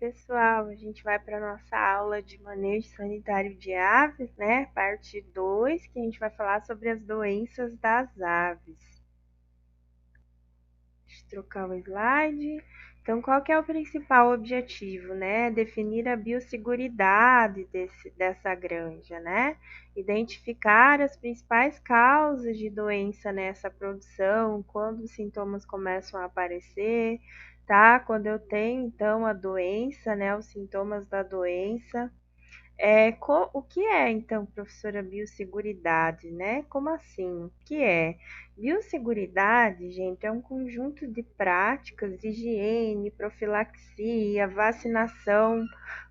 pessoal, a gente vai para nossa aula de manejo sanitário de aves, né? Parte 2, que a gente vai falar sobre as doenças das aves. Deixa eu trocar o slide. Então, qual que é o principal objetivo, né? Definir a biosseguridade dessa granja, né? Identificar as principais causas de doença nessa produção, quando os sintomas começam a aparecer, tá? Quando eu tenho, então, a doença, né? Os sintomas da doença. O que é, então, professora, biosseguridade, né? Como assim? O que é? Biosseguridade, gente, é um conjunto de práticas de higiene, profilaxia, vacinação,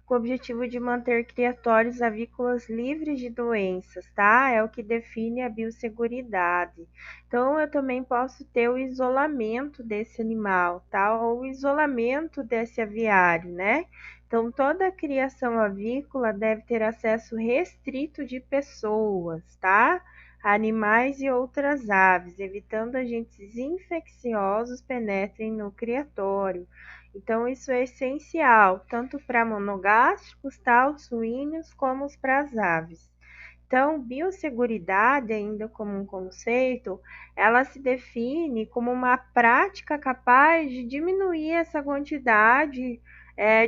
com o objetivo de manter criatórios avícolas livres de doenças, tá? É o que define a biosseguridade. Então, eu também posso ter o isolamento desse animal, tá? Ou o isolamento desse aviário, né? Então, toda a criação avícola deve ter acesso restrito de pessoas, tá? Animais e outras aves, evitando agentes infecciosos penetrem no criatório. Então, isso é essencial, tanto para monogástricos, tá? Os suínos, como para as aves. Então, biosseguridade, ainda como um conceito, ela se define como uma prática capaz de diminuir essa quantidade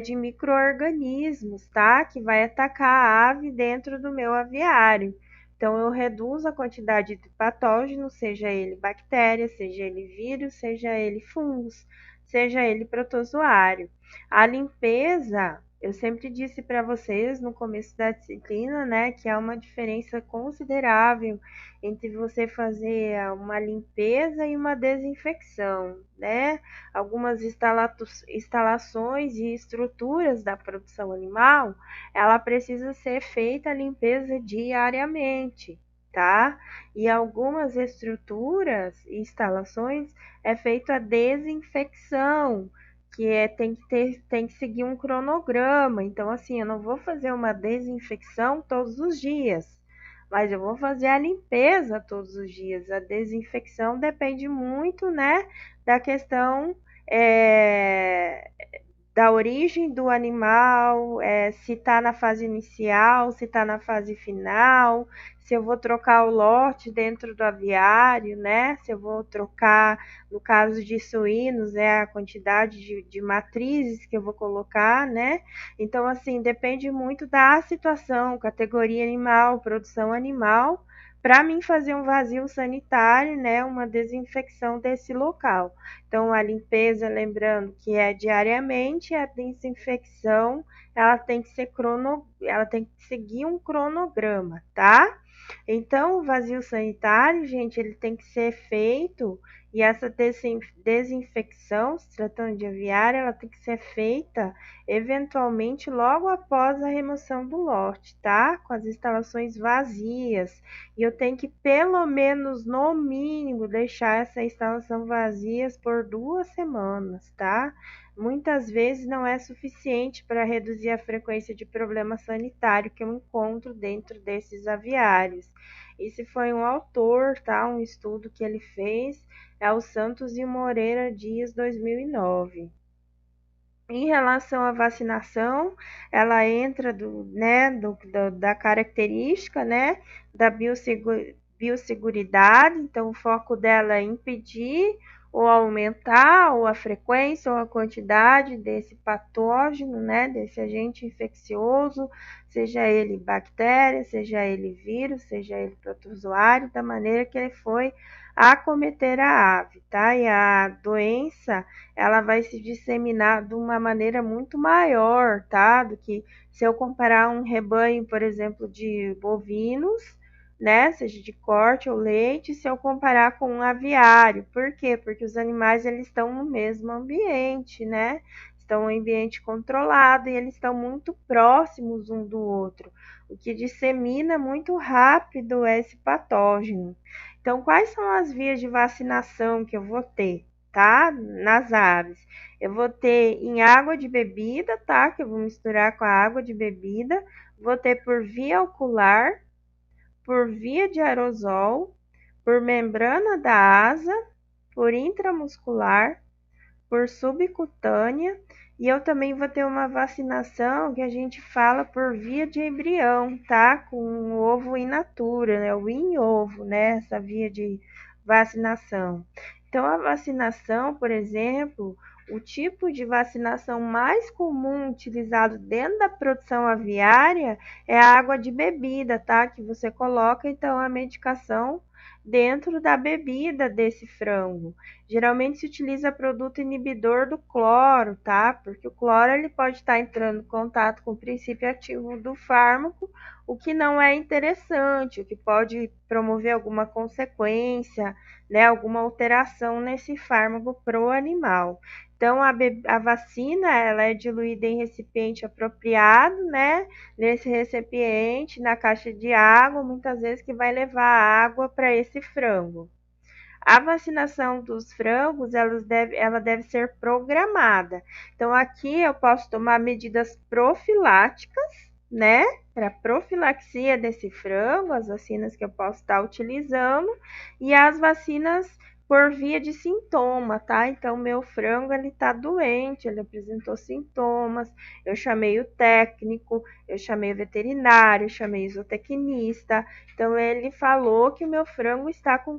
de micro-organismos, tá? Que vai atacar a ave dentro do meu aviário. Então, eu reduzo a quantidade de patógenos, seja ele bactéria, seja ele vírus, seja ele fungos, seja ele protozoário. A limpeza, eu sempre disse para vocês no começo da disciplina, né, que há uma diferença considerável entre você fazer uma limpeza e uma desinfecção, né? Algumas instalações e estruturas da produção animal, ela precisa ser feita a limpeza diariamente, tá? E algumas estruturas e instalações é feita a desinfecção, tem que seguir um cronograma. Então, assim, eu não vou fazer uma desinfecção todos os dias, mas eu vou fazer a limpeza todos os dias. A desinfecção depende muito, né, da questão é, da origem do animal, se está na fase inicial, se está na fase final, se eu vou trocar o lote dentro do aviário, né? Se eu vou trocar, no caso de suínos, a quantidade de matrizes que eu vou colocar, né? Então, assim, depende muito da situação, categoria animal, produção animal, para mim fazer um vazio sanitário, né? Uma desinfecção desse local. Então, a limpeza, lembrando que é diariamente, a desinfecção, ela tem que seguir um cronograma, tá? Então, o vazio sanitário, gente, ele tem que ser feito, e essa desinfecção, se tratando de aviária, ela tem que ser feita eventualmente logo após a remoção do lote, tá? Com as instalações vazias. E eu tenho que, pelo menos, no mínimo, deixar essa instalação vazias por 2 semanas, tá? Muitas vezes não é suficiente para reduzir a frequência de problema sanitário que eu encontro dentro desses aviários. Esse foi um autor, tá? Um estudo que ele fez, é o Santos e Moreira Dias, 2009. Em relação à vacinação, ela entra da característica, né, da biosseguridade. Então, o foco dela é impedir ou aumentar ou a frequência ou a quantidade desse patógeno, né, desse agente infeccioso, seja ele bactéria, seja ele vírus, seja ele protozoário, da maneira que ele foi acometer a ave, tá? E a doença, ela vai se disseminar de uma maneira muito maior, tá? Do que se eu comparar um rebanho, por exemplo, de bovinos, né? Seja de corte ou leite, se eu comparar com um aviário. Por quê? Porque os animais, eles estão no mesmo ambiente, né? Estão em ambiente controlado e eles estão muito próximos um do outro, o que dissemina muito rápido esse patógeno. Então, quais são as vias de vacinação que eu vou ter, tá? Nas aves. Eu vou ter em água de bebida, tá? Que eu vou misturar com a água de bebida. Vou ter por via ocular, por via de aerosol, por membrana da asa, por intramuscular, por subcutânea E eu também vou ter uma vacinação que a gente fala por via de embrião, tá? Com o ovo in natura, né? O in ovo, né? Essa via de vacinação. Então, a vacinação, por exemplo, o tipo de vacinação mais comum utilizado dentro da produção aviária é a água de bebida, tá? Que você coloca, então, a medicação dentro da bebida desse frango. Geralmente se utiliza produto inibidor do cloro, tá? Porque o cloro ele pode estar entrando em contato com o princípio ativo do fármaco, o que não é interessante, o que pode promover alguma consequência, né, alguma alteração nesse fármaco para o animal. Então, a vacina ela é diluída em recipiente apropriado, né? Nesse recipiente, na caixa de água, muitas vezes que vai levar água para esse frango. A vacinação dos frangos, ela deve ser programada. Então, aqui eu posso tomar medidas profiláticas, né? Para profilaxia desse frango, as vacinas que eu posso estar utilizando, e as vacinas por via de sintoma, tá? Então, meu frango, ele tá doente, ele apresentou sintomas, eu chamei o técnico, eu chamei o veterinário, eu chamei o zootecnista, então ele falou que o meu frango está com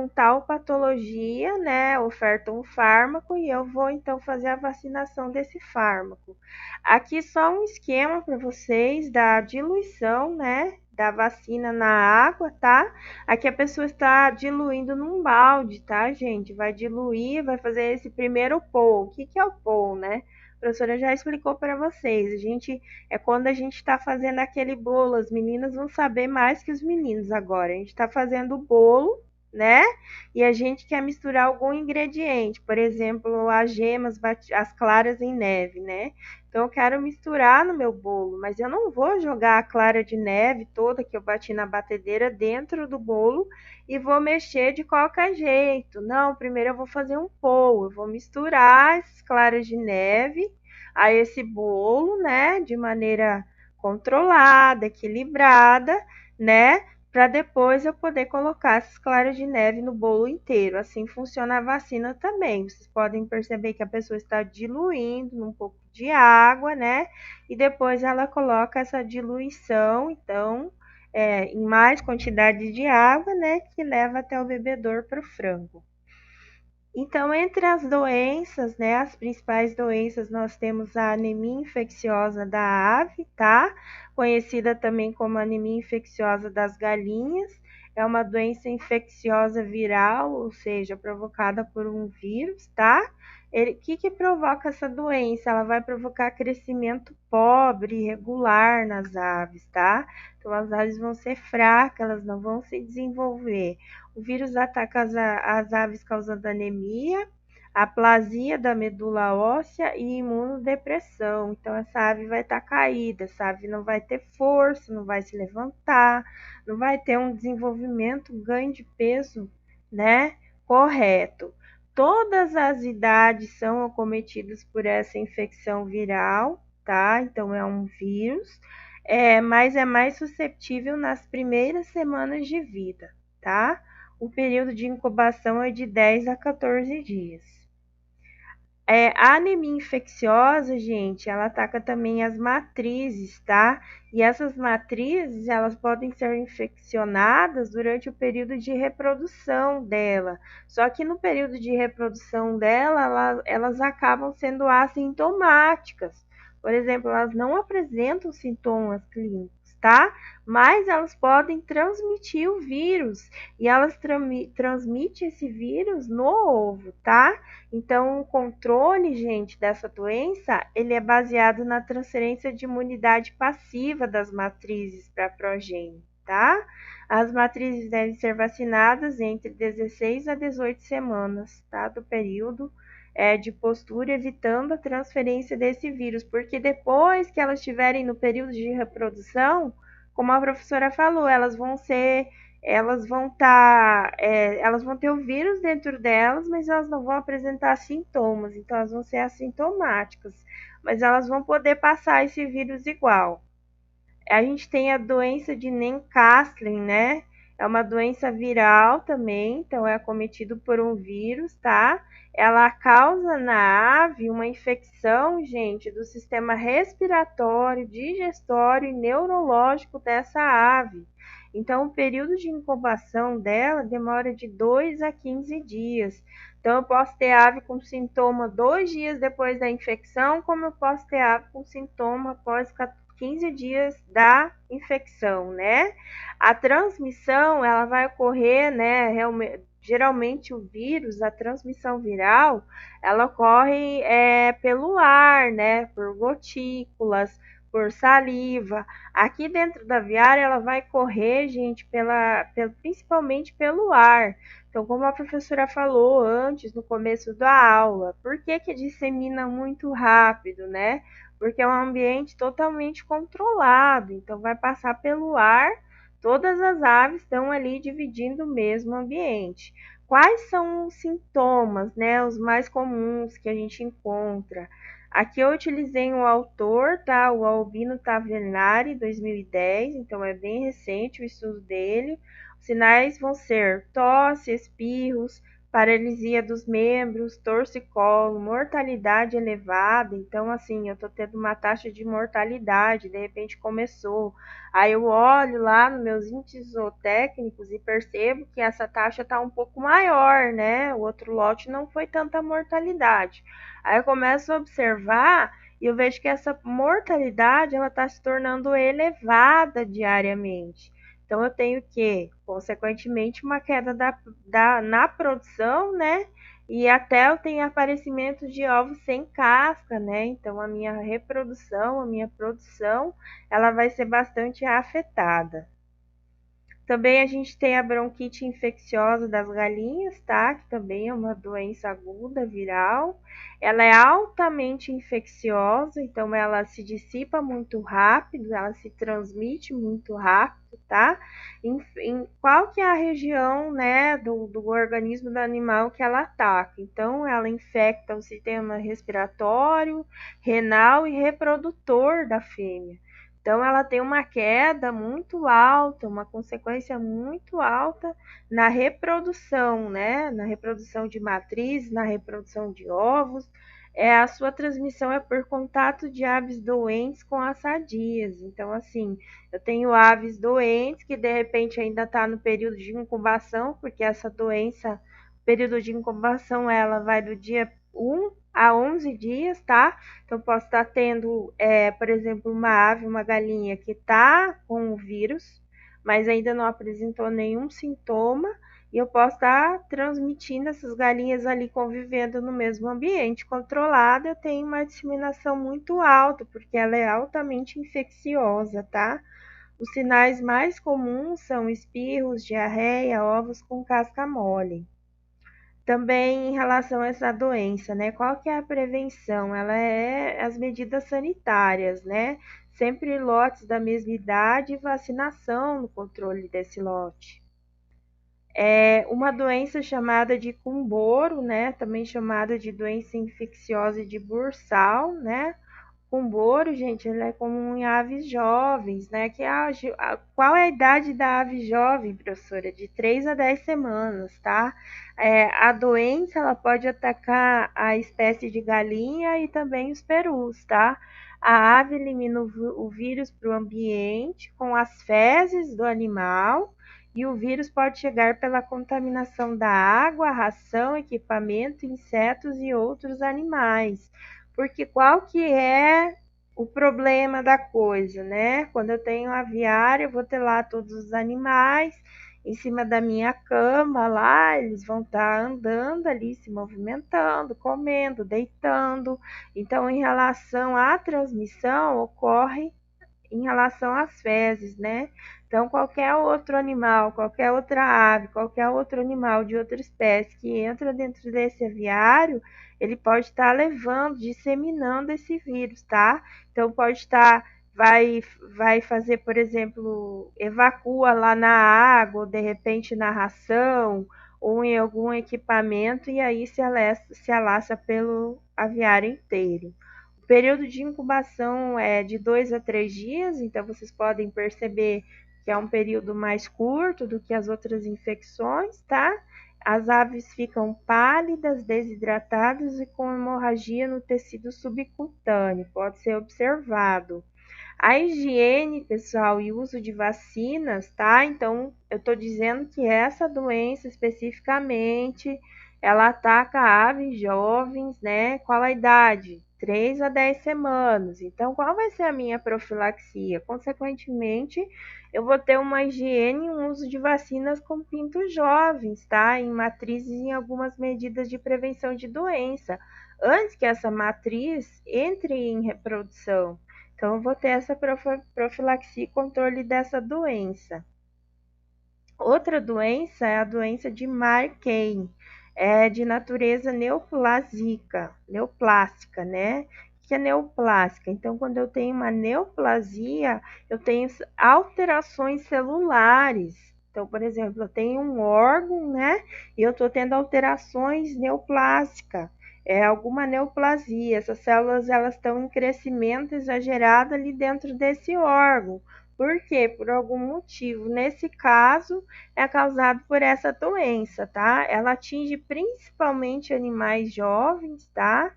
tal patologia, né? Oferta um fármaco e eu vou então fazer a vacinação desse fármaco. Aqui só um esquema para vocês da diluição, né? Da vacina na água, tá? Aqui a pessoa está diluindo num balde, tá, gente? Vai diluir, vai fazer esse primeiro poo. O que que é o poo, né? A professora já explicou para vocês. É quando a gente está fazendo aquele bolo, as meninas vão saber mais que os meninos agora. A gente está fazendo o bolo, né? E a gente quer misturar algum ingrediente, por exemplo, as gemas, as claras em neve, né? Então eu quero misturar no meu bolo, mas eu não vou jogar a clara de neve toda que eu bati na batedeira dentro do bolo e vou mexer de qualquer jeito. Não, primeiro eu vou fazer um pão, eu vou misturar essas claras de neve a esse bolo, né, de maneira controlada, equilibrada, né, para depois eu poder colocar essas claras de neve no bolo inteiro. Assim funciona a vacina também. Vocês podem perceber que a pessoa está diluindo um pouco de água, né, e depois ela coloca essa diluição, então, em mais quantidade de água, né, que leva até o bebedor para o frango. Então, entre as doenças, né, as principais doenças, nós temos a anemia infecciosa da ave, tá? Conhecida também como anemia infecciosa das galinhas. É uma doença infecciosa viral, ou seja, provocada por um vírus, tá? O que provoca essa doença? Ela vai provocar crescimento pobre, irregular nas aves, tá? Então, as aves vão ser fracas, elas não vão se desenvolver. O vírus ataca as aves causando anemia, aplasia da medula óssea e imunodepressão. Então, essa ave vai estar caída, essa ave não vai ter força, não vai se levantar, não vai ter um desenvolvimento, ganho de peso, né, correto. Todas as idades são acometidas por essa infecção viral, tá? Então, é um vírus, mas é mais suscetível nas primeiras semanas de vida, tá? O período de incubação é de 10 a 14 dias. A anemia infecciosa, gente, ela ataca também as matrizes, tá? E essas matrizes, elas podem ser infeccionadas durante o período de reprodução dela. Só que no período de reprodução dela, elas acabam sendo assintomáticas. Por exemplo, elas não apresentam sintomas clínicos, tá? Mas elas podem transmitir o vírus e elas transmitem esse vírus no ovo, tá? Então, o controle, gente, dessa doença, ele é baseado na transferência de imunidade passiva das matrizes para a progênie, tá? As matrizes devem ser vacinadas entre 16 a 18 semanas, tá? Do período de postura, evitando a transferência desse vírus, porque depois que elas estiverem no período de reprodução, como a professora falou, elas vão ter o vírus dentro delas, mas elas não vão apresentar sintomas, então elas vão ser assintomáticas, mas elas vão poder passar esse vírus igual. A gente tem a doença de Newcastle, né? É uma doença viral também, então é acometido por um vírus, tá? Ela causa na ave uma infecção, gente, do sistema respiratório, digestório e neurológico dessa ave. Então, o período de incubação dela demora de 2 a 15 dias. Então, eu posso ter ave com sintoma 2 dias depois da infecção, como eu posso ter ave com sintoma após 15 dias da infecção, né? A transmissão, ela vai ocorrer, né, geralmente o vírus, a transmissão viral, ela ocorre pelo ar, né, por gotículas, por saliva. Aqui dentro da aviária, ela vai correr, gente, principalmente pelo ar. Então, como a professora falou antes, no começo da aula, por que que dissemina muito rápido, né? Porque é um ambiente totalmente controlado, então vai passar pelo ar, todas as aves estão ali dividindo o mesmo ambiente. Quais são os sintomas, né, os mais comuns que a gente encontra? Aqui eu utilizei um autor, tá? O Albino Tavernari, 2010, então é bem recente o estudo dele. Os sinais vão ser tosse, espirros, paralisia dos membros, torcicolo, mortalidade elevada. Então, assim, eu tô tendo uma taxa de mortalidade, de repente começou. Aí eu olho lá nos meus índices zootécnicos e percebo que essa taxa está um pouco maior, né? O outro lote não foi tanta mortalidade. Aí eu começo a observar e eu vejo que essa mortalidade ela está se tornando elevada diariamente. Então eu tenho que, consequentemente, uma queda na produção, né? E até eu tenho aparecimento de ovos sem casca, né? Então a minha reprodução, a minha produção, ela vai ser bastante afetada. Também a gente tem a bronquite infecciosa das galinhas, tá? Que também é uma doença aguda, viral. Ela é altamente infecciosa, então ela se dissipa muito rápido, ela se transmite muito rápido, tá? Em qual que é a região, né, do organismo do animal que ela ataca? Então, ela infecta o sistema respiratório, renal e reprodutor da fêmea. Então, ela tem uma queda muito alta, uma consequência muito alta na reprodução, né? Na reprodução de matriz, na reprodução de ovos. A sua transmissão é por contato de aves doentes com as sadias. Então, assim, eu tenho aves doentes que de repente ainda está no período de incubação, porque essa doença, o período de incubação, ela vai do dia 1 a 11 dias, tá? Então, posso estar tendo, por exemplo, uma ave, uma galinha que está com o vírus, mas ainda não apresentou nenhum sintoma, e eu posso estar transmitindo essas galinhas ali convivendo no mesmo ambiente controlado. Eu tenho uma disseminação muito alta, porque ela é altamente infecciosa, tá? Os sinais mais comuns são espirros, diarreia, ovos com casca mole. Também em relação a essa doença, né? Qual que é a prevenção? Ela é as medidas sanitárias, né? Sempre lotes da mesma idade e vacinação no controle desse lote. É uma doença chamada de cumboro, né? Também chamada de doença infecciosa de Bursal, né? Cumboro, gente, ele é comum em aves jovens, né? Qual é a idade da ave jovem, professora? De 3 a 10 semanas, tá? A doença, ela pode atacar a espécie de galinha e também os perus, tá? A ave elimina o vírus para o ambiente com as fezes do animal, e o vírus pode chegar pela contaminação da água, ração, equipamento, insetos e outros animais. Porque qual que é o problema da coisa, né? Quando eu tenho aviário, eu vou ter lá todos os animais em cima da minha cama lá, eles vão estar andando ali, se movimentando, comendo, deitando. Então, em relação à transmissão, ocorre em relação às fezes, né? Então, qualquer outro animal, qualquer outra ave, qualquer outro animal de outra espécie que entra dentro desse aviário, ele pode estar levando, disseminando esse vírus, tá? Então, pode estar, vai fazer, por exemplo, evacua lá na água, ou de repente na ração, ou em algum equipamento, e aí se alastra pelo aviário inteiro. O período de incubação é de 2 a 3 dias, então vocês podem perceber que é um período mais curto do que as outras infecções, tá? As aves ficam pálidas, desidratadas e com hemorragia no tecido subcutâneo, pode ser observado. A higiene, pessoal, e uso de vacinas, tá? Então, eu estou dizendo que essa doença especificamente, ela ataca aves jovens, né? Qual a idade? 3 a 10 semanas. Então, qual vai ser a minha profilaxia? Consequentemente, eu vou ter uma higiene e um uso de vacinas com pintos jovens, tá? Em matrizes e em algumas medidas de prevenção de doença, antes que essa matriz entre em reprodução. Então, eu vou ter essa profilaxia e controle dessa doença. Outra doença é a doença de Markey, é de natureza neoplástica, né? O que é neoplástica? Então, quando eu tenho uma neoplasia, eu tenho alterações celulares. Então, por exemplo, eu tenho um órgão, né? E eu estou tendo alterações neoplásticas. É alguma neoplasia. Essas células elas estão em crescimento exagerado ali dentro desse órgão. Por quê? Por algum motivo. Nesse caso, é causado por essa doença, tá? Ela atinge principalmente animais jovens, tá?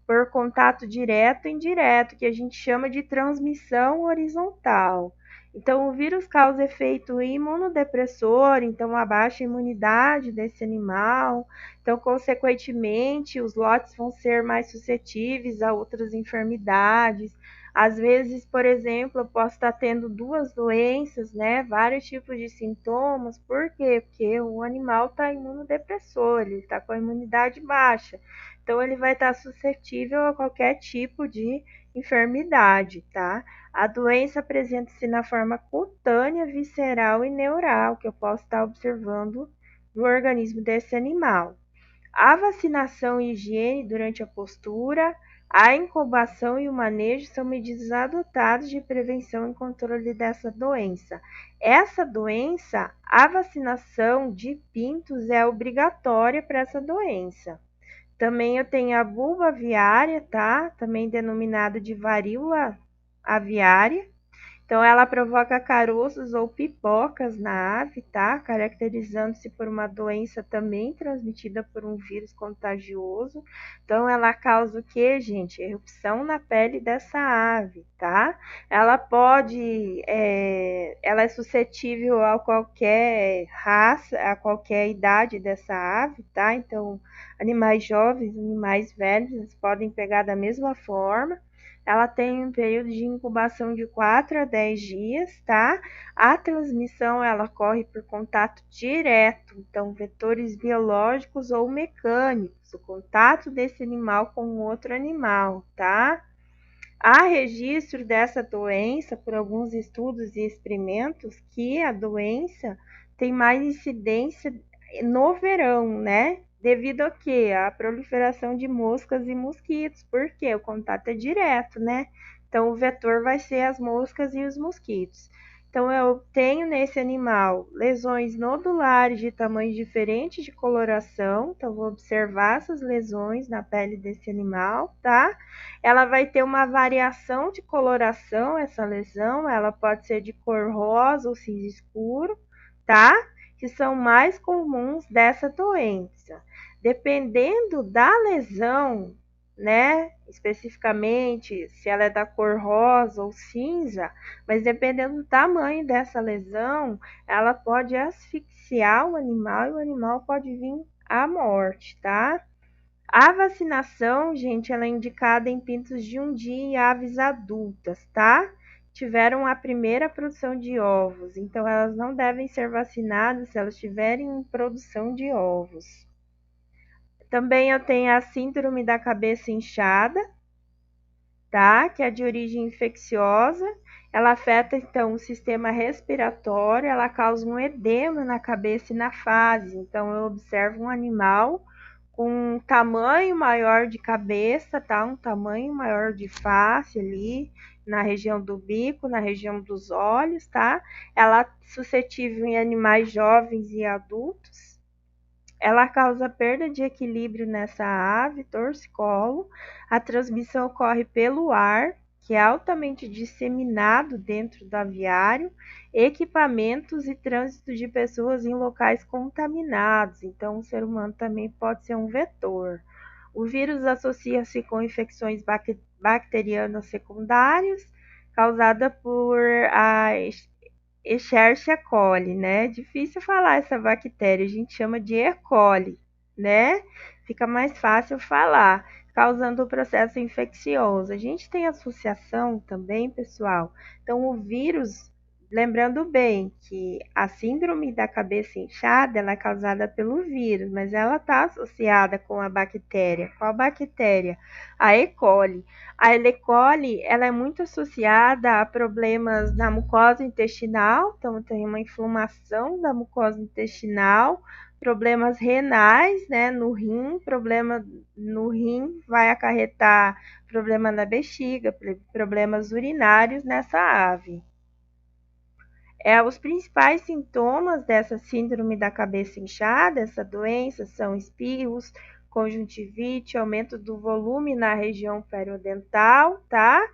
Por contato direto e indireto, que a gente chama de transmissão horizontal. Então, o vírus causa efeito imunodepressor, então abaixa a imunidade desse animal. Então, consequentemente, os lotes vão ser mais suscetíveis a outras enfermidades. Às vezes, por exemplo, eu posso estar tendo duas doenças, né? Vários tipos de sintomas. Por quê? Porque o animal está imunodepressor, ele está com a imunidade baixa. Então, ele vai estar suscetível a qualquer tipo de enfermidade, tá? A doença apresenta-se na forma cutânea, visceral e neural, que eu posso estar observando no organismo desse animal. A vacinação e higiene durante a postura, a incubação e o manejo são medidas adotadas de prevenção e controle dessa doença. Essa doença, a vacinação de pintos é obrigatória para essa doença. Também eu tenho a bulba aviária, tá? Também denominada de varíola aviária. Então, ela provoca caroços ou pipocas na ave, tá? Caracterizando-se por uma doença também transmitida por um vírus contagioso. Então, ela causa o que, gente? Erupção na pele dessa ave, tá? Ela pode, ela é suscetível a qualquer raça, a qualquer idade dessa ave, tá? Então, animais jovens, animais velhos, podem pegar da mesma forma. Ela tem um período de incubação de 4 a 10 dias, tá? A transmissão, ela ocorre por contato direto, então vetores biológicos ou mecânicos, o contato desse animal com outro animal, tá? Há registro dessa doença por alguns estudos e experimentos que a doença tem mais incidência no verão, né? Devido a quê? A proliferação de moscas e mosquitos, porque o contato é direto, né? Então, o vetor vai ser as moscas e os mosquitos. Então, eu tenho nesse animal lesões nodulares de tamanho diferente de coloração. Então, vou observar essas lesões na pele desse animal, tá? Ela vai ter uma variação de coloração, essa lesão, ela pode ser de cor rosa ou cinza escuro, tá? Que são mais comuns dessa doença. Dependendo da lesão, né, especificamente se ela é da cor rosa ou cinza, mas dependendo do tamanho dessa lesão, ela pode asfixiar o animal e o animal pode vir à morte, tá? A vacinação, gente, ela é indicada em pintos de 1 dia e aves adultas, tá? Tiveram a primeira produção de ovos, então elas não devem ser vacinadas se elas tiverem em produção de ovos. Também eu tenho a síndrome da cabeça inchada, tá? Que é de origem infecciosa. Ela afeta então o sistema respiratório, ela causa um edema na cabeça e na face. Então eu observo um animal com um tamanho maior de cabeça, tá? Um tamanho maior de face ali, na região do bico, na região dos olhos, tá? Ela é suscetível em animais jovens e adultos. Ela causa perda de equilíbrio nessa ave, torcicolo. A transmissão ocorre pelo ar, que é altamente disseminado dentro do aviário, equipamentos e trânsito de pessoas em locais contaminados. Então, o ser humano também pode ser um vetor. O vírus associa-se com infecções bacterianas secundárias, causada por a Escherichia coli, né? Difícil falar essa bactéria, a gente chama de E. coli, né? Fica mais fácil falar, causando o processo infeccioso. A gente tem associação também, pessoal. Então, o vírus, lembrando bem que a síndrome da cabeça inchada, ela é causada pelo vírus, mas ela está associada com a bactéria. Qual bactéria? A E. coli. A E. coli, ela é muito associada a problemas na mucosa intestinal, então tem uma inflamação da mucosa intestinal, problemas renais, né, no rim, problema no rim vai acarretar problema na bexiga, problemas urinários nessa ave. Os principais sintomas dessa síndrome da cabeça inchada, essa doença, são espirros, conjuntivite, aumento do volume na região periodental, tá?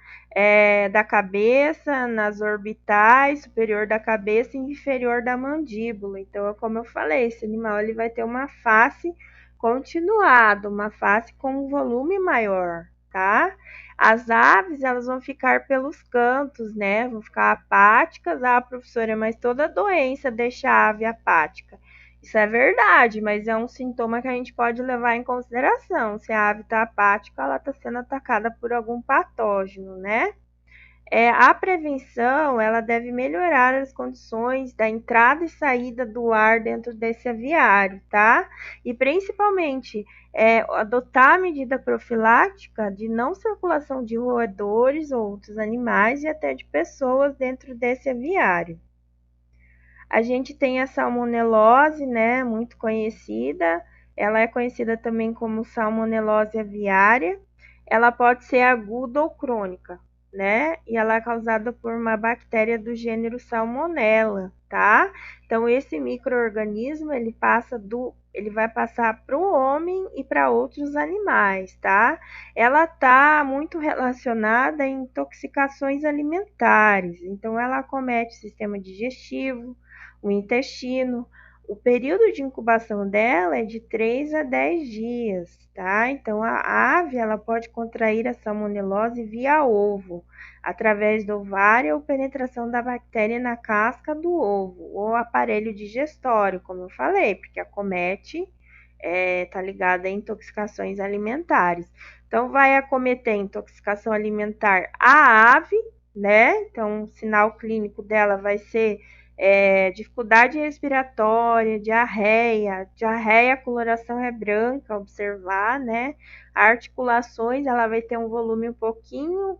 Da cabeça, nas orbitais, superior da cabeça e inferior da mandíbula. Então, como eu falei, esse animal ele vai ter uma face continuada, uma face com um volume maior, tá? As aves, elas vão ficar pelos cantos, né? Vão ficar apáticas. Ah, professora, mas toda doença deixa a ave apática. Isso é verdade, mas é um sintoma que a gente pode levar em consideração. Se a ave está apática, ela está sendo atacada por algum patógeno, né? A prevenção, ela deve melhorar as condições da entrada e saída do ar dentro desse aviário, tá? E principalmente adotar a medida profilática de não circulação de roedores ou outros animais e até de pessoas dentro desse aviário. A gente tem a salmonelose, né, muito conhecida. Ela é conhecida também como salmonelose aviária. Ela pode ser aguda ou crônica, né? E ela é causada por uma bactéria do gênero Salmonella, tá? Então esse micro-organismo ele vai passar para o homem e para outros animais, tá? Ela está muito relacionada a intoxicações alimentares. Então ela acomete o sistema digestivo, o intestino. O período de incubação dela é de 3 a 10 dias, tá? Então, a ave ela pode contrair a salmonelose via ovo, através do ovário ou penetração da bactéria na casca do ovo, ou aparelho digestório, como eu falei, porque acomete, tá ligada a intoxicações alimentares. Então, vai acometer intoxicação alimentar a ave, né? Então, o sinal clínico dela vai ser dificuldade respiratória, diarreia, a coloração é branca, observar, né? Articulações, ela vai ter um volume um pouquinho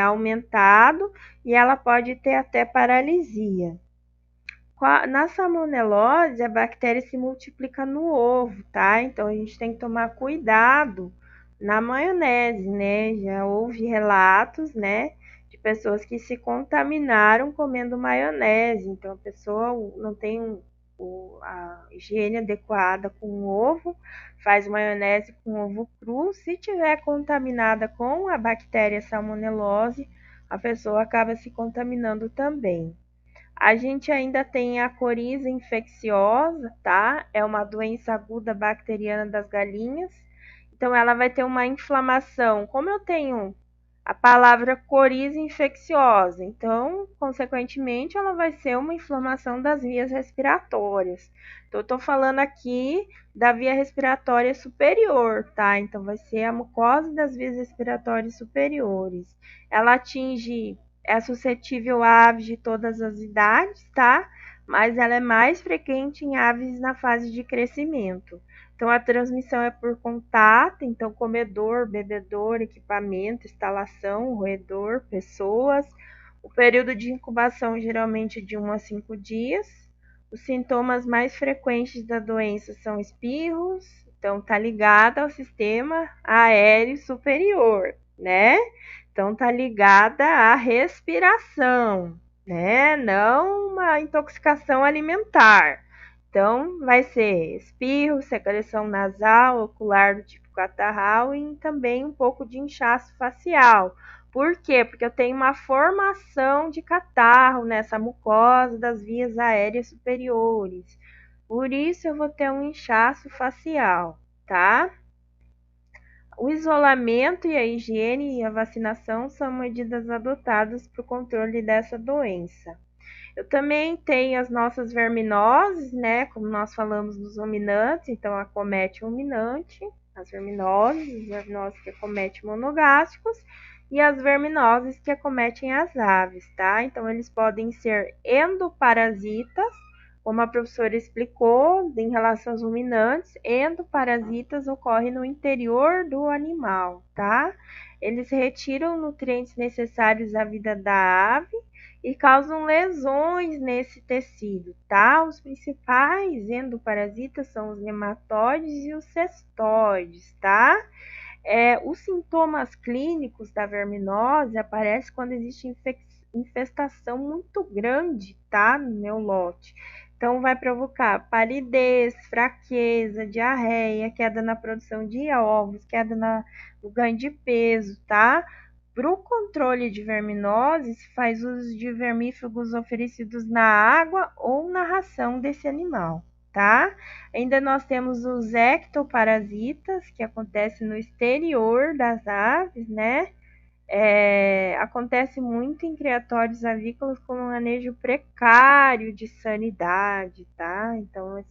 aumentado e ela pode ter até paralisia. Na salmonelose, a bactéria se multiplica no ovo, tá? Então, a gente tem que tomar cuidado na maionese, né? Já houve relatos, né, de pessoas que se contaminaram comendo maionese. Então, a pessoa não tem a higiene adequada com o ovo, faz maionese com ovo cru. Se tiver contaminada com a bactéria salmonelose, a pessoa acaba se contaminando também. A gente ainda tem a coriza infecciosa, tá? É uma doença aguda bacteriana das galinhas. Então, ela vai ter uma inflamação. Como eu tenho a palavra coriza infecciosa, então, consequentemente, ela vai ser uma inflamação das vias respiratórias. Então, eu estou falando aqui da via respiratória superior, tá? Então, vai ser a mucosa das vias respiratórias superiores. Ela é suscetível a aves de todas as idades, tá? Mas ela é mais frequente em aves na fase de crescimento. Então, a transmissão é por contato, então comedor, bebedor, equipamento, instalação, roedor, pessoas. O período de incubação geralmente de 1 a 5 dias. Os sintomas mais frequentes da doença são espirros, então tá ligada ao sistema aéreo superior, né? Então tá ligada à respiração, né? Não uma intoxicação alimentar. Então, vai ser espirro, secreção nasal, ocular do tipo catarral e também um pouco de inchaço facial. Por quê? Porque eu tenho uma formação de catarro nessa mucosa das vias aéreas superiores. Por isso eu vou ter um inchaço facial, tá? O isolamento e a higiene e a vacinação são medidas adotadas para o controle dessa doença. Eu também tenho as nossas verminoses, né? Como nós falamos dos ruminantes, então acomete o ruminante, as verminoses que acometem monogástricos e as verminoses que acometem as aves, tá? Então eles podem ser endoparasitas, como a professora explicou, em relação aos ruminantes, endoparasitas ocorrem no interior do animal, tá? Eles retiram nutrientes necessários à vida da ave e causam lesões nesse tecido, tá? Os principais endoparasitas são os nematóides e os cestoides, tá? Os sintomas clínicos da verminose aparecem quando existe infestação muito grande, tá? No meu lote. Então, vai provocar palidez, fraqueza, diarreia, queda na produção de ovos, queda no ganho de peso, tá? Para o controle de verminose, se faz uso de vermífugos oferecidos na água ou na ração desse animal, tá? Ainda nós temos os ectoparasitas, que acontecem no exterior das aves, né? Acontece muito em criatórios avícolas com um manejo precário de sanidade, tá? Então,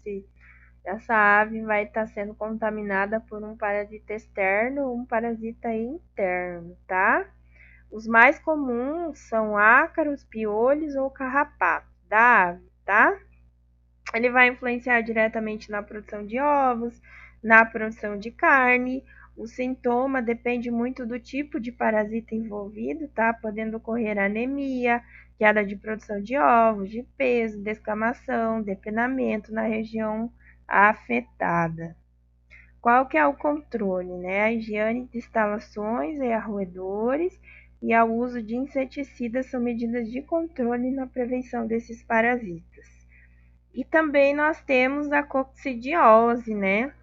essa ave vai estar sendo contaminada por um parasita externo ou um parasita interno, tá? Os mais comuns são ácaros, piolhos ou carrapatos da ave, tá? Ele vai influenciar diretamente na produção de ovos, na produção de carne. O sintoma depende muito do tipo de parasita envolvido, tá? Podendo ocorrer anemia, queda de produção de ovos, de peso, descamação, depenamento na região afetada. Qual que é o controle, né? A higiene de instalações e arroedores e o uso de inseticidas são medidas de controle na prevenção desses parasitas. E também nós temos a coccidiose, né?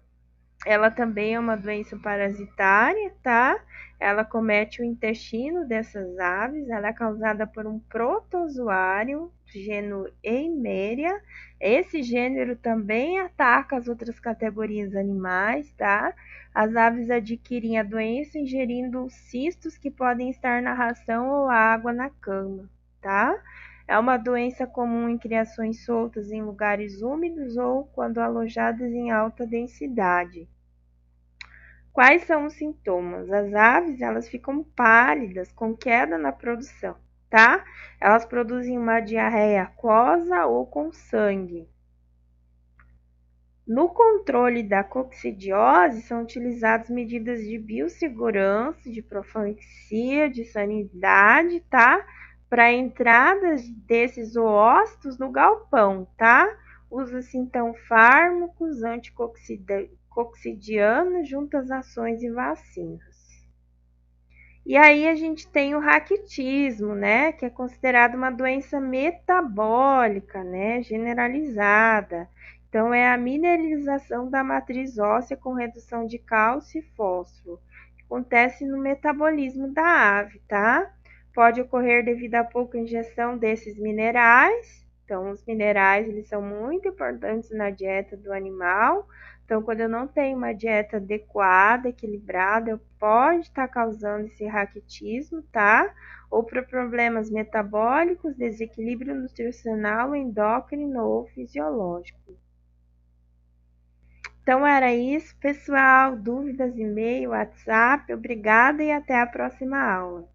Ela também é uma doença parasitária, tá? Ela comete o intestino dessas aves, ela é causada por um protozoário, gênero Eimeria. Esse gênero também ataca as outras categorias animais, tá? As aves adquirem a doença ingerindo cistos que podem estar na ração ou água na cama, tá? É uma doença comum em criações soltas em lugares úmidos ou quando alojadas em alta densidade. Quais são os sintomas? As aves, elas ficam pálidas, com queda na produção, tá? Elas produzem uma diarreia aquosa ou com sangue. No controle da coccidiose, são utilizadas medidas de biossegurança, de profilaxia, de sanidade, tá? Para a entrada desses zoócitos no galpão, tá? Usa-se então fármacos anticoccidianos junto às ações e vacinas. E aí a gente tem o raquitismo, né, que é considerado uma doença metabólica, né, generalizada. Então é a mineralização da matriz óssea com redução de cálcio e fósforo. Acontece no metabolismo da ave, tá? Pode ocorrer devido a pouca injeção desses minerais. Então os minerais, eles são muito importantes na dieta do animal. Então, quando eu não tenho uma dieta adequada, equilibrada, pode estar causando esse raquitismo, tá? Ou para problemas metabólicos, desequilíbrio nutricional, endócrino ou fisiológico. Então, era isso, pessoal. Dúvidas, e-mail, WhatsApp. Obrigada e até a próxima aula.